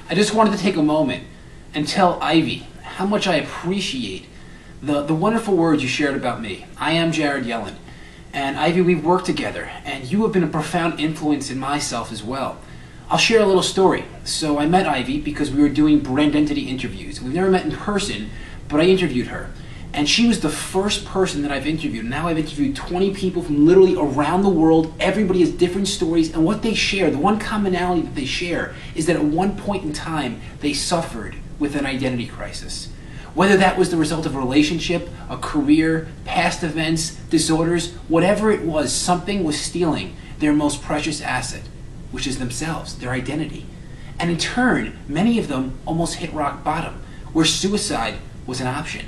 I just wanted to take a moment and tell Ivy how much I appreciate the wonderful words you shared about me. I am Jared Yellen, and Ivy, we've worked together, and you have been a profound influence in myself as well. I'll share a little story. So I met Ivy because we were doing Brandentity interviews. We've never met in person, but I interviewed her. And she was the first person that I've interviewed. Now I've interviewed 20 people from literally around the world. Everybody has different stories, and what they share, the one commonality that they share, is that at one point in time, they suffered with an identity crisis. Whether that was the result of a relationship, a career, past events, disorders, whatever it was, something was stealing their most precious asset, which is themselves, their identity. And in turn, many of them almost hit rock bottom, where suicide was an option.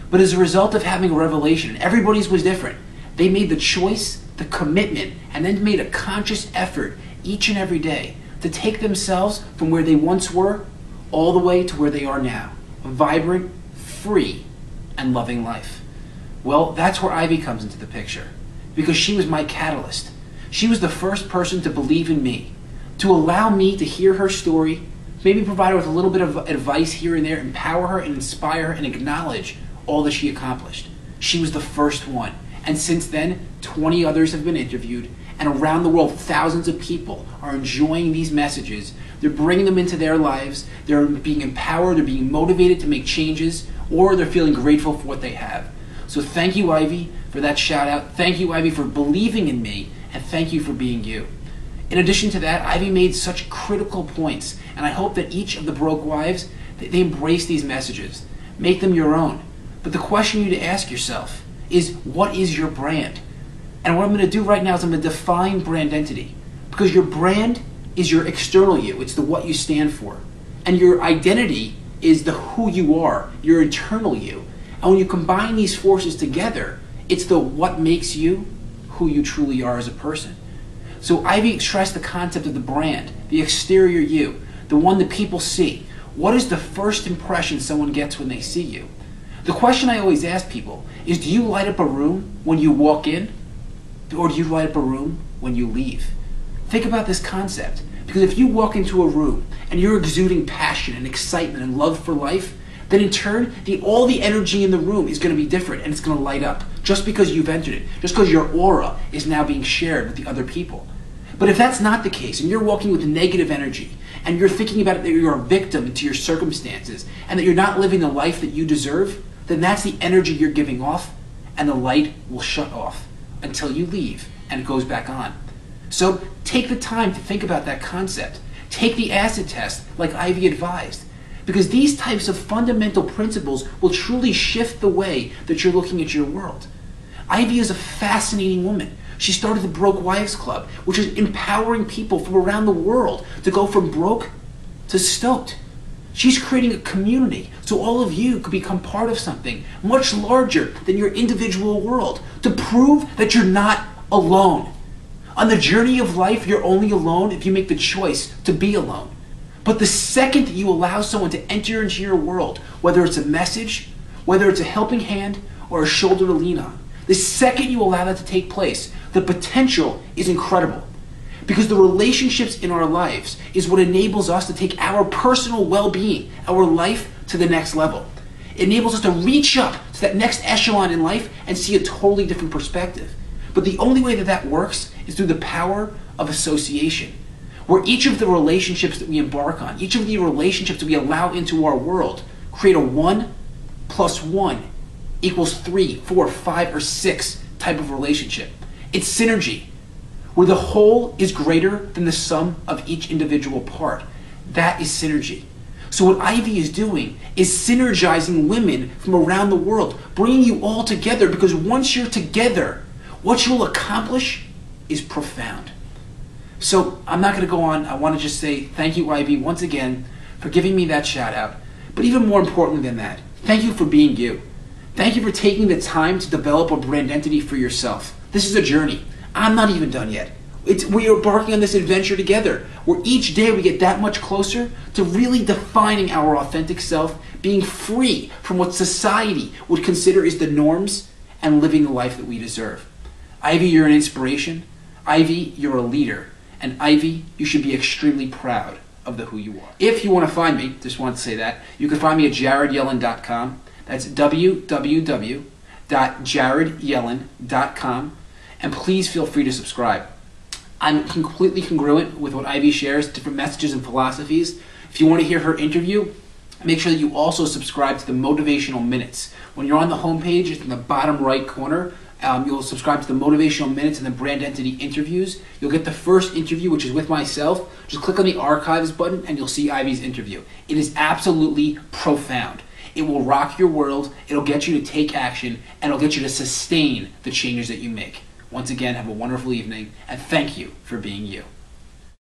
But as a result of having a revelation, everybody's was different. They made the choice, the commitment, and then made a conscious effort each and every day to take themselves from where they once were all the way to where they are now, vibrant, free, and loving life. Well, that's where Ivy comes into the picture, because she was my catalyst. She was the first person to believe in me, to allow me to hear her story, maybe provide her with a little bit of advice here and there, empower her and inspire her and acknowledge all that she accomplished. She was the first one. And since then, 20 others have been interviewed, and around the world, thousands of people are enjoying these messages. They're bringing them into their lives. They're being empowered, they're being motivated to make changes, or they're feeling grateful for what they have. So thank you, Ivy, for that shout out. Thank you, Ivy, for believing in me, and thank you for being you. In addition to that, Ivy made such critical points, and I hope that each of the broke wives, they embrace these messages. Make them your own. But the question you need to ask yourself is, what is your brand? And what I'm going to do right now is I'm going to define brand entity. Because your brand is your external you. It's the what you stand for. And your identity is the who you are, your internal you. And when you combine these forces together, it's the what makes you who you truly are as a person. So Ivy stressed the concept of the brand, the exterior you, the one that people see. What is the first impression someone gets when they see you? The question I always ask people is, do you light up a room when you walk in, or do you light up a room when you leave? Think about this concept, because if you walk into a room and you're exuding passion and excitement and love for life, then in turn, all the energy in the room is going to be different, and it's going to light up just because you've entered it, just because your aura is now being shared with the other people. But if that's not the case, and you're walking with negative energy, and you're thinking about it that you're a victim to your circumstances, and that you're not living the life that you deserve, then that's the energy you're giving off, and the light will shut off until you leave and it goes back on. So take the time to think about that concept. Take the acid test like Ivy advised, because these types of fundamental principles will truly shift the way that you're looking at your world. Ivy is a fascinating woman. She started the Broke Wives Club, which is empowering people from around the world to go from broke to stoked. She's creating a community so all of you could become part of something much larger than your individual world, to prove that you're not alone. On the journey of life, you're only alone if you make the choice to be alone. But the second that you allow someone to enter into your world, whether it's a message, whether it's a helping hand, or a shoulder to lean on, the second you allow that to take place, the potential is incredible. Because the relationships in our lives is what enables us to take our personal well-being, our life, to the next level. It enables us to reach up to that next echelon in life and see a totally different perspective. But the only way that that works is through the power of association, where each of the relationships that we embark on, each of the relationships that we allow into our world, create a 1 + 1 = 3, 4, 5, or 6 type of relationship. It's synergy, where the whole is greater than the sum of each individual part. That is synergy. So what Ivy is doing is synergizing women from around the world, bringing you all together, because once you're together, what you'll accomplish is profound. So I'm not going to go on. I want to just say thank you, Ivy, once again, for giving me that shout out. But even more importantly than that, thank you for being you. Thank you for taking the time to develop a brand entity for yourself. This is a journey. I'm not even done yet. We are embarking on this adventure together, where each day we get that much closer to really defining our authentic self, being free from what society would consider is the norms, and living the life that we deserve. Ivy, you're an inspiration. Ivy, you're a leader. And Ivy, you should be extremely proud of the who you are. If you want to find me, just wanted to say that, you can find me at jaredyellen.com. That's www.jaredyellen.com. And please feel free to subscribe. I'm completely congruent with what Ivy shares, different messages and philosophies. If you want to hear her interview, make sure that you also subscribe to the Motivational Minutes. When you're on the homepage, it's in the bottom right corner. You'll subscribe to the Motivational Minutes and the Brandentity interviews. You'll get the first interview, which is with myself. Just click on the Archives button and you'll see Ivy's interview. It is absolutely profound. It will rock your world, it'll get you to take action, and it'll get you to sustain the changes that you make. Once again, have a wonderful evening, and thank you for being you.